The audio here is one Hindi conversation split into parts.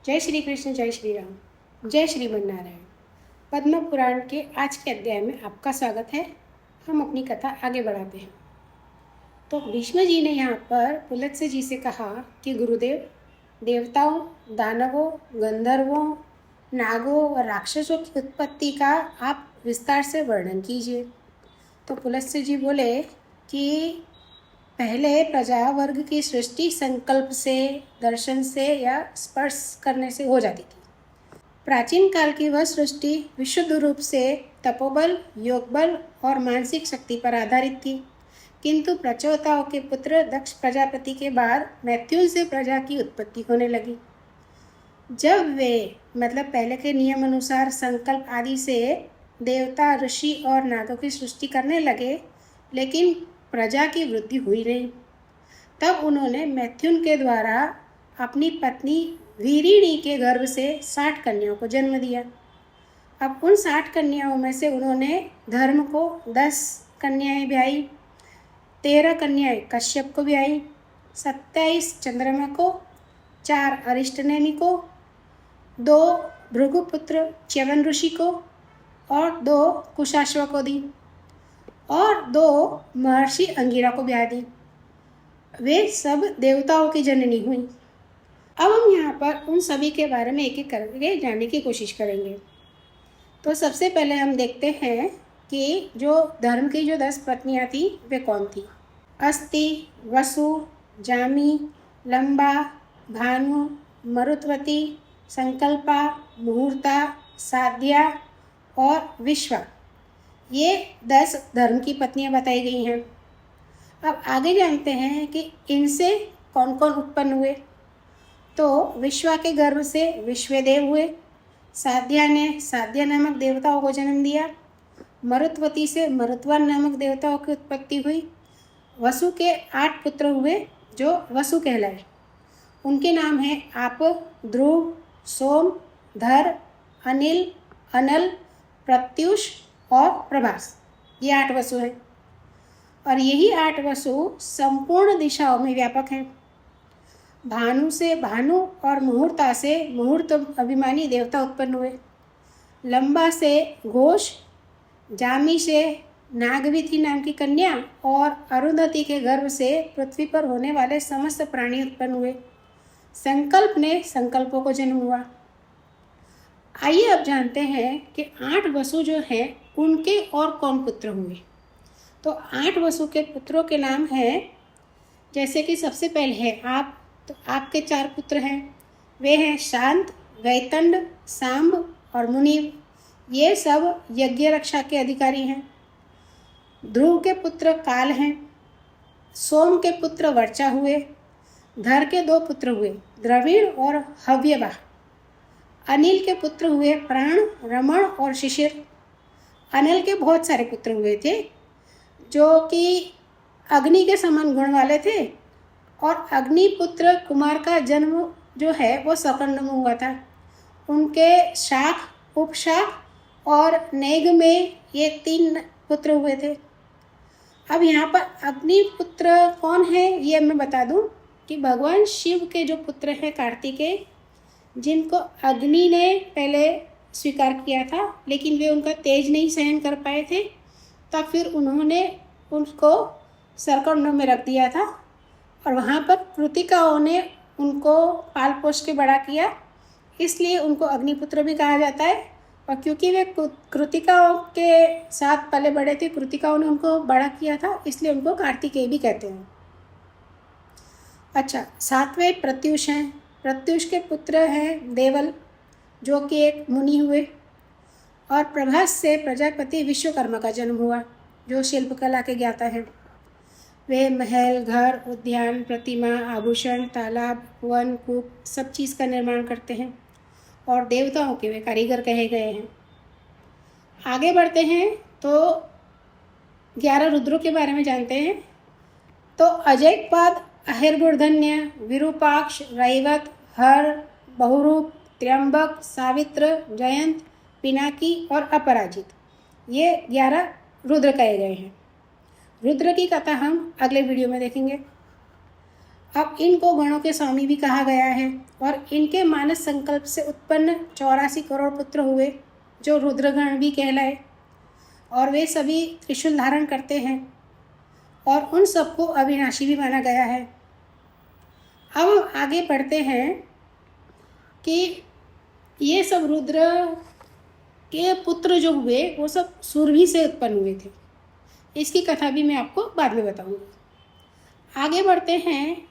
जय श्री कृष्ण, जय श्री राम, जय श्रीमन नारायण। पद्म पुराण के आज के अध्याय में आपका स्वागत है। हम अपनी कथा आगे बढ़ाते हैं। तो भीष्म जी ने यहाँ पर पुलत्स्य जी से कहा कि गुरुदेव, देवताओं, दानवों, गंधर्वों, नागों और राक्षसों की उत्पत्ति का आप विस्तार से वर्णन कीजिए। तो पुलत्स्य जी बोले कि पहले प्रजा वर्ग की सृष्टि संकल्प से, दर्शन से या स्पर्श करने से हो जाती थी। प्राचीन काल की वह सृष्टि विशुद्ध रूप से तपोबल, योगबल और मानसिक शक्ति पर आधारित थी। किंतु प्रचोताओं के पुत्र दक्ष प्रजापति के बाद मैथुन से प्रजा की उत्पत्ति होने लगी। जब वे पहले के नियम अनुसार संकल्प आदि से देवता, ऋषि और नागों की सृष्टि करने लगे, लेकिन प्रजा की वृद्धि हुई नहीं। तब उन्होंने मैथुन के द्वारा अपनी पत्नी वीरिणी के गर्भ से 60 कन्याओं को जन्म दिया। अब उन 60 कन्याओं में से उन्होंने धर्म को 10 कन्याएं ब्याई, 13 कन्याएं कश्यप को ब्याई, 27 चंद्रमा को, 4 अरिष्टनेमि को, 2 भृगुपुत्र च्यवन ऋषि को और 2 कुशाश्व को दी और 2 महर्षि अंगिरा को ब्याह दी। वे सब देवताओं की जननी हुई। अब हम यहाँ पर उन सभी के बारे में एक एक करके जानने की कोशिश करेंगे। तो सबसे पहले हम देखते हैं कि जो धर्म की जो 10 पत्नियाँ थी वे कौन थी। अस्ति, वसु, जामी, लंबा, भानु, मरुत्वती, संकल्पा, मुहूर्ता, साध्या और विश्वा, ये 10 धर्म की पत्नियां बताई गई हैं। अब आगे जानते हैं कि इनसे कौन कौन उत्पन्न हुए। तो विश्वा के गर्भ से विश्वदेव हुए, साध्या ने साध्या नामक देवताओं को जन्म दिया, मरुत्वती से मरुत्वन नामक देवताओं की उत्पत्ति हुई, वसु के 8 पुत्र हुए जो वसु कहलाए। उनके नाम हैं आप, ध्रुव, सोम, धर, अनिल, अनल, प्रत्युष और प्रभास। ये 8 वसु हैं और यही 8 वसु संपूर्ण दिशाओं में व्यापक हैं। भानु से भानु और मुहूर्ता से मुहूर्त अभिमानी देवता उत्पन्न हुए। लंबा से घोष, जामी से नागविथि नाम की कन्या और अरुंधति के गर्भ से पृथ्वी पर होने वाले समस्त प्राणी उत्पन्न हुए। संकल्प ने संकल्पों को जन्म हुआ। आइए अब जानते हैं कि 8 वसु जो हैं उनके और कौन पुत्र हुए। तो 8 वसु के पुत्रों के नाम हैं, जैसे कि सबसे पहले है आप। तो आपके 4 पुत्र हैं, वे हैं शांत, वैतंड, सांब और मुनीव। ये सब यज्ञ रक्षा के अधिकारी हैं। ध्रुव के पुत्र काल हैं, सोम के पुत्र वर्चा हुए, धर के 2 पुत्र हुए, द्रविड़ और हव्यवाह। अनिल के पुत्र हुए प्राण, रमण और शिशिर। अनिल के बहुत सारे पुत्र हुए थे जो कि अग्नि के समान गुण वाले थे और अग्निपुत्र कुमार का जन्म जो है वो सकंड में हुआ था। उनके शाख, उपशाख और नेग में ये 3 पुत्र हुए थे। अब यहाँ पर अग्निपुत्र कौन है ये मैं बता दूं कि भगवान शिव के जो पुत्र हैं कार्तिकेय, जिनको अग्नि ने पहले स्वीकार किया था लेकिन वे उनका तेज नहीं सहन कर पाए थे, तब फिर उन्होंने उनको सरकंड में रख दिया था और वहाँ पर कृतिकाओं ने उनको पाल पोष के बड़ा किया, इसलिए उनको अग्निपुत्र भी कहा जाता है। और क्योंकि वे कृतिकाओं के साथ पले बड़े थे, कृतिकाओं ने उनको बड़ा किया था, इसलिए उनको कार्तिकेय भी कहते हैं। अच्छा, 7वें प्रत्युष हैं। प्रत्युष के पुत्र हैं देवल, जो कि एक मुनि हुए। और प्रभास से प्रजापति विश्वकर्मा का जन्म हुआ, जो शिल्पकला के ज्ञाता हैं। वे महल, घर, उद्यान, प्रतिमा, आभूषण, तालाब, वन, कूप सब चीज़ का निर्माण करते हैं और देवताओं के वे कारीगर कहे गए हैं। आगे बढ़ते हैं तो 11 रुद्रों के बारे में जानते हैं। तो अजयपाद, अहिर्बुर्धन्य, विरूपाक्ष, रैवत, हर, बहुरूप, त्र्यंबक, सावित्र, जयंत, पिनाकी और अपराजित, ये 11 रुद्र कहे गए हैं। रुद्र की कथा हम अगले वीडियो में देखेंगे। अब इनको गणों के स्वामी भी कहा गया है और इनके मानस संकल्प से उत्पन्न 84 करोड़ पुत्र हुए जो रुद्रगण भी कहलाए और वे सभी त्रिशूल धारण करते हैं और उन सबको अविनाशी भी माना गया है। अब हम आगे बढ़ते हैं कि ये सब रुद्र के पुत्र जो हुए वो सब सुरभि से उत्पन्न हुए थे। इसकी कथा भी मैं आपको बाद में बताऊंगी। आगे बढ़ते हैं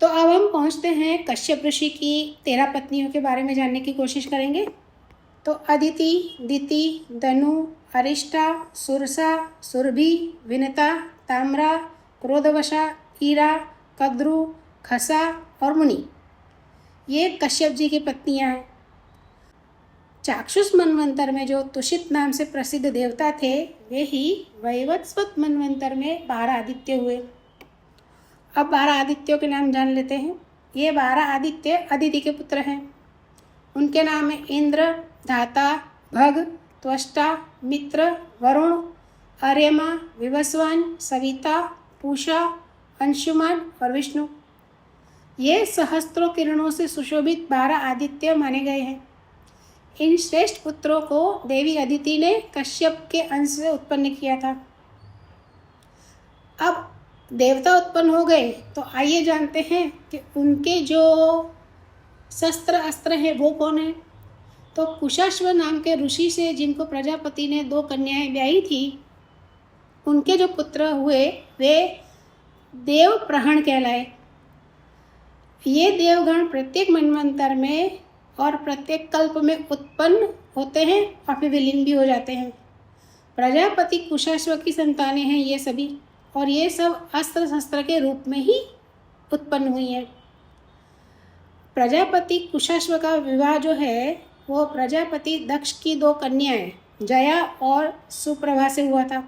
तो अब हम पहुंचते हैं कश्यप ऋषि की 13 पत्नियों के बारे में जानने की कोशिश करेंगे। तो अदिति, दिति, दनु, अरिष्टा, सुरसा, सुरभि, विनता, ताम्रा, क्रोधवशा, ईरा, कद्रु, खसा और मुनि, ये कश्यप जी की पत्नियां हैं। चाक्षुष मनवंतर में जो तुषित नाम से प्रसिद्ध देवता थे वे ही वैवस्वत मनवंतर में 12 आदित्य हुए। अब 12 आदित्यों के नाम जान लेते हैं। ये 12 आदित्य अदिति के पुत्र हैं। उनके नाम है इंद्र, धाता, भग, त्वष्टा, मित्र, वरुण, अर्यमा, विवस्वान, सविता, पूषा, अंशुमान और विष्णु। ये सहस्त्रों किरणों से सुशोभित 12 आदित्य माने गए हैं। इन श्रेष्ठ पुत्रों को देवी अदिति ने कश्यप के अंश से उत्पन्न किया था। अब देवता उत्पन्न हो गए तो आइए जानते हैं कि उनके जो शस्त्र अस्त्र हैं वो कौन है। तो कुशाश्व नाम के ऋषि से जिनको प्रजापति ने 2 कन्याएं ब्याही थी, उनके जो पुत्र हुए वे देव प्रहण कहलाए। ये देवगण प्रत्येक मनवंतर में और प्रत्येक कल्प में उत्पन्न होते हैं और फिर विलीन भी हो जाते हैं। प्रजापति कुशाश्व की संतानें हैं ये सभी, और ये सब अस्त्र शस्त्र के रूप में ही उत्पन्न हुई हैं। प्रजापति कुशाश्व का विवाह जो है वो प्रजापति दक्ष की 2 कन्याएं जया और सुप्रभा से हुआ था,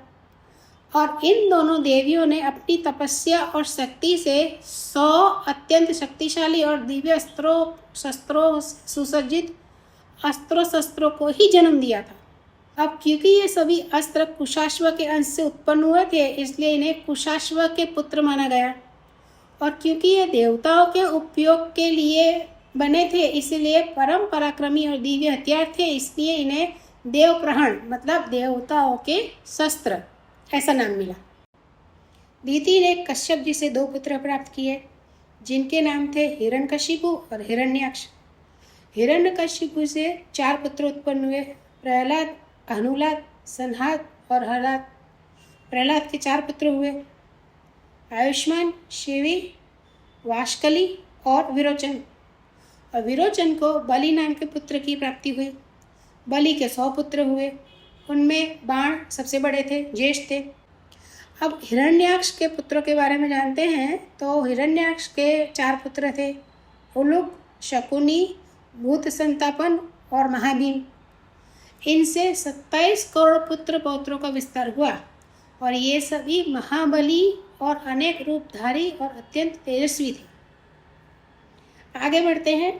और इन दोनों देवियों ने अपनी तपस्या और शक्ति से 100 अत्यंत शक्तिशाली और दिव्य शस्त्रों सुसज्जित अस्त्रों शस्त्रों को ही जन्म दिया था। अब क्योंकि ये सभी अस्त्र कुशाश्व के अंश से उत्पन्न हुए थे इसलिए इन्हें कुशाश्व के पुत्र माना गया, और क्योंकि ये देवताओं के उपयोग के लिए बने थे इसलिए परम पराक्रमी और दिव्य हथियार थे, इसलिए इन्हें देवप्रहण मतलब देवताओं के शस्त्र ऐसा नाम मिला। दिति ने कश्यप जी से 2 पुत्र प्राप्त किए जिनके नाम थे हिरण्यकशिपु और हिरण्याक्ष। हिरण्यकशिपु से 4 पुत्र उत्पन्न हुए, प्रहलाद, अनुलाद, संहाद और हलाद। प्रहलाद के 4 पुत्र हुए, आयुष्मान, शिवी, वाशकली और विरोचन। और विरोचन को बलि नाम के पुत्र की प्राप्ति हुई। बलि के 100 पुत्र हुए, उनमें बाण सबसे बड़े थे, ज्येष्ठ थे। अब हिरण्याक्ष के पुत्रों के बारे में जानते हैं। तो हिरण्याक्ष के 4 पुत्र थे, उलुक, शकुनी, भूत संतापन और महाभीम। इनसे 27 करोड़ पुत्र पौत्रों का विस्तार हुआ, और ये सभी महाबली और अनेक रूपधारी और अत्यंत तेजस्वी थे। आगे बढ़ते हैं।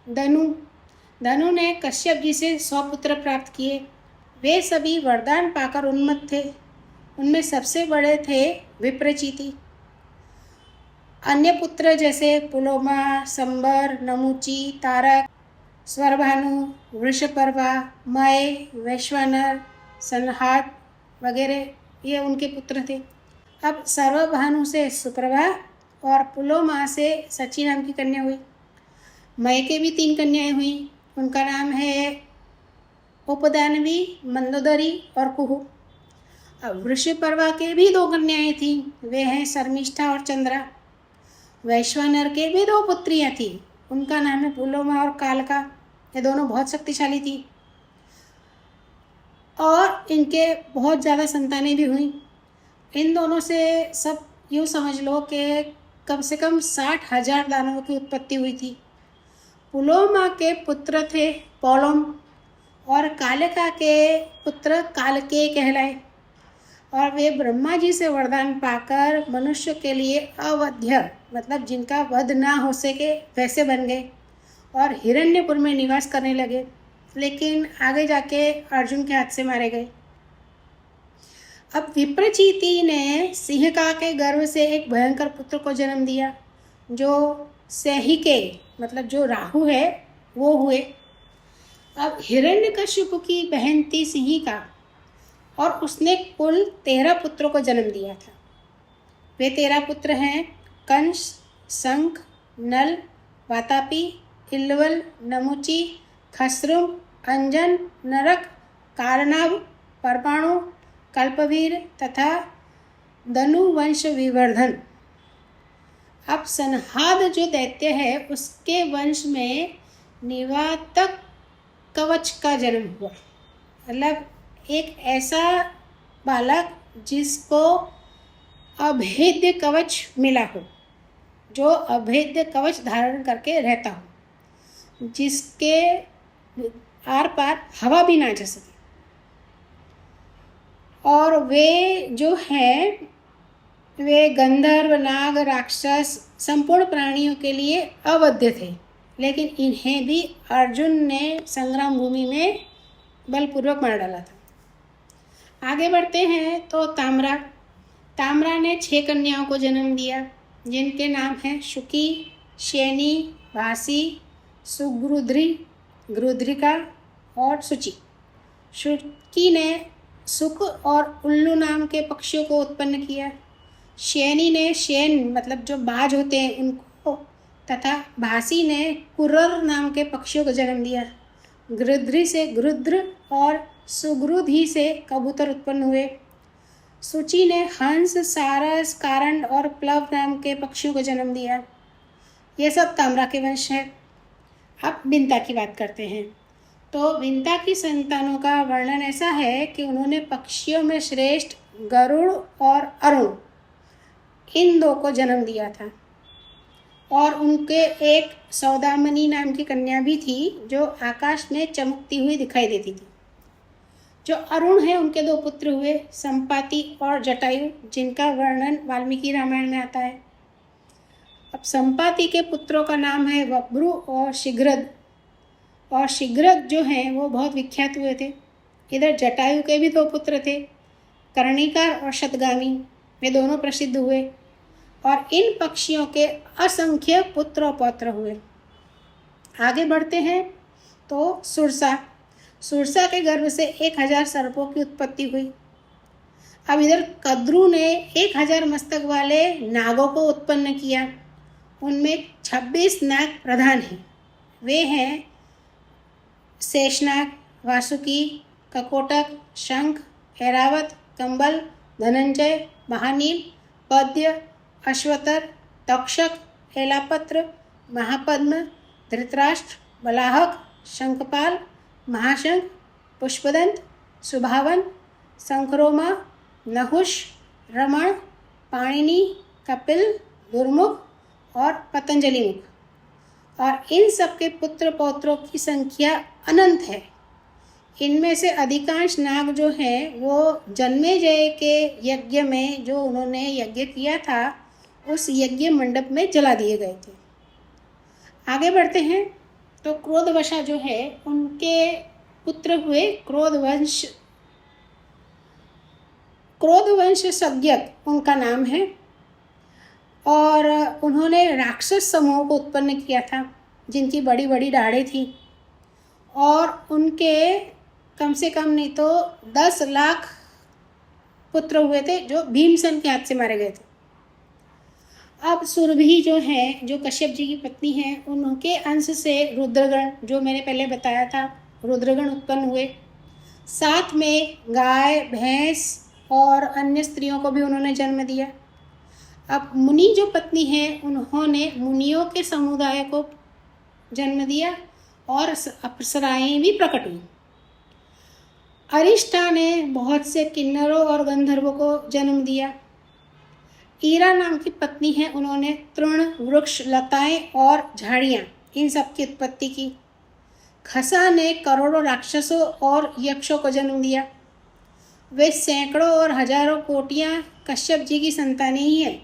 धनु ने कश्यप जी से 100 पुत्र प्राप्त किए। वे सभी वरदान पाकर उन्मत्त थे। उनमें सबसे बड़े थे विप्रचिति। अन्य पुत्र जैसे पुलोमा, संबर, नमुची, तारक, स्वरभानु, वृषपर्वा, मय, वैश्वानर, संहात वगैरह ये उनके पुत्र थे। अब सर्वभानु से सुप्रभा और पुलोमा से सची नाम की कन्या हुई। मय के भी 3 कन्याएं हुई, उनका नाम है उपदानवी, मंदोदरी और कुहू। अब वृषपर्वा के भी 2 कन्याएं थीं, वे हैं शर्मिष्ठा और चंद्रा। वैश्वानर के भी 2 पुत्रियां थीं, उनका नाम है पुलोमा और कालका। ये दोनों बहुत शक्तिशाली थी और इनके बहुत ज़्यादा संतानें भी हुई। इन दोनों से सब यूँ समझ लो कि कम से कम 60,000 दानवों की उत्पत्ति हुई थी। पुलोमा के पुत्र थे पौलोम और कालिका के पुत्र कालके कहलाए, और वे ब्रह्मा जी से वरदान पाकर मनुष्य के लिए अवध्य मतलब जिनका वध ना हो सके वैसे बन गए और हिरण्यपुर में निवास करने लगे, लेकिन आगे जाके अर्जुन के हाथ से मारे गए। अब विप्रचीति ने सिंहिका के गर्भ से एक भयंकर पुत्र को जन्म दिया, जो सैहिके मतलब जो राहु है वो हुए। अब हिरण्यकश्यप की बहन थी सिंहिका, और उसने कुल 13 पुत्रों को जन्म दिया था। वे 13 पुत्र हैं कंस, शंख, नल, वातापी, इल्वल, नमुची, खसरुम, अंजन, नरक, कारनाभ, परमाणु, कल्पवीर तथा धनुवंश विवर्धन। अब संहाद जो दैत्य है उसके वंश में निवातक कवच का जन्म हुआ, मतलब एक ऐसा बालक जिसको अभेद्य कवच मिला हो, जो अभेद्य कवच धारण करके रहता हो, जिसके आर पार हवा भी ना जा सके। और वे जो हैं वे गंधर्व, नाग, राक्षस संपूर्ण प्राणियों के लिए अवध्य थे, लेकिन इन्हें भी अर्जुन ने संग्राम भूमि में बलपूर्वक मार डाला था। आगे बढ़ते हैं तो ताम्रा ने 6 कन्याओं को जन्म दिया, जिनके नाम हैं शुकी, शैनी, भासी, सुगृध्री, गृध्रिका और सुचि। शुकी ने सुक और उल्लू नाम के पक्षियों को उत्पन्न किया। शैनी ने शैन मतलब जो बाज होते हैं उनको, तथा भासी ने कुर्र नाम के पक्षियों को जन्म दिया। गृध्री से गृध्र और सुगृधी से कबूतर उत्पन्न हुए। सुचि ने हंस, सारस, कारंड और प्लव नाम के पक्षियों को जन्म दिया। ये सब ताम्रा के वंश है। अब विंता की बात करते हैं। तो विंता की संतानों का वर्णन ऐसा है कि उन्होंने पक्षियों में श्रेष्ठ गरुड़ और अरुण इन 2 को जन्म दिया था, और उनके एक सौदामनी नाम की कन्या भी थी जो आकाश में चमकती हुई दिखाई देती थी। जो अरुण है उनके 2 पुत्र हुए, संपाति और जटायु, जिनका वर्णन वाल्मीकि रामायण में आता है। अब संपाति के पुत्रों का नाम है वब्रु और शीघ्रद, और शीघ्रद जो हैं वो बहुत विख्यात हुए थे। इधर जटायु के भी 2 पुत्र थे, कर्णिकार और शतगामी, वे दोनों प्रसिद्ध हुए, और इन पक्षियों के असंख्य पुत्र और पौत्र हुए। आगे बढ़ते हैं तो सुरसा के गर्भ से 1000 सर्पों की उत्पत्ति हुई। अब इधर कद्रु ने 1000 मस्तक वाले नागों को उत्पन्न किया। उनमें 26 नाग प्रधान हैं। वे हैं शेषनाग, वासुकी, ककोटक, शंख, ऐरावत, कंबल, धनंजय, महानील, पद्य, अश्वतर, तक्षक, एलापत्र, महापद्म, धृतराष्ट्र, बलाहक, शंखपाल, महाशंख, पुष्पदंत, सुभावन, शंखरोमा, नहुष, रमण, पाणिनि, कपिल, दुर्मुख और पतंजलि मुख। और इन सबके पुत्र पौत्रों की संख्या अनंत है। इनमें से अधिकांश नाग जो हैं वो जन्मेजय के यज्ञ में जो उन्होंने यज्ञ किया था उस यज्ञ मंडप में जला दिए गए थे। आगे बढ़ते हैं तो क्रोधवशा जो है उनके पुत्र हुए क्रोधवंश सज्ञक उनका नाम है, और उन्होंने राक्षस समूह को उत्पन्न किया था जिनकी बड़ी बड़ी दाढ़ें थी, और उनके कम से कम नहीं तो 10 लाख पुत्र हुए थे जो भीमसेन के हाथ से मारे गए थे। अब सुरभि जो है, जो कश्यप जी की पत्नी हैं, उनके अंश से रुद्रगण, जो मैंने पहले बताया था, रुद्रगण उत्पन्न हुए। साथ में गाय, भैंस और अन्य स्त्रियों को भी उन्होंने जन्म दिया। अब मुनि जो पत्नी है उन्होंने मुनियों के समुदाय को जन्म दिया और अप्सराएं भी प्रकट हुई। अरिष्टा ने बहुत से किन्नरों और गंधर्वों को जन्म दिया। ईरा नाम की पत्नी है, उन्होंने तृण, वृक्ष, लताएं और झाड़ियाँ इन सब की उत्पत्ति की। खसा ने करोड़ों राक्षसों और यक्षों को जन्म दिया। वे सैकड़ों और हजारों कोटियाँ कश्यप जी की संतानें ही हैं।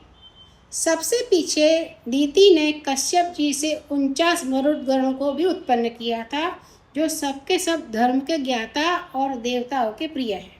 सबसे पीछे दीति ने कश्यप जी से 49 मरुदगणों को भी उत्पन्न किया था, जो सबके सब धर्म के ज्ञाता और देवताओं के प्रिय हैं।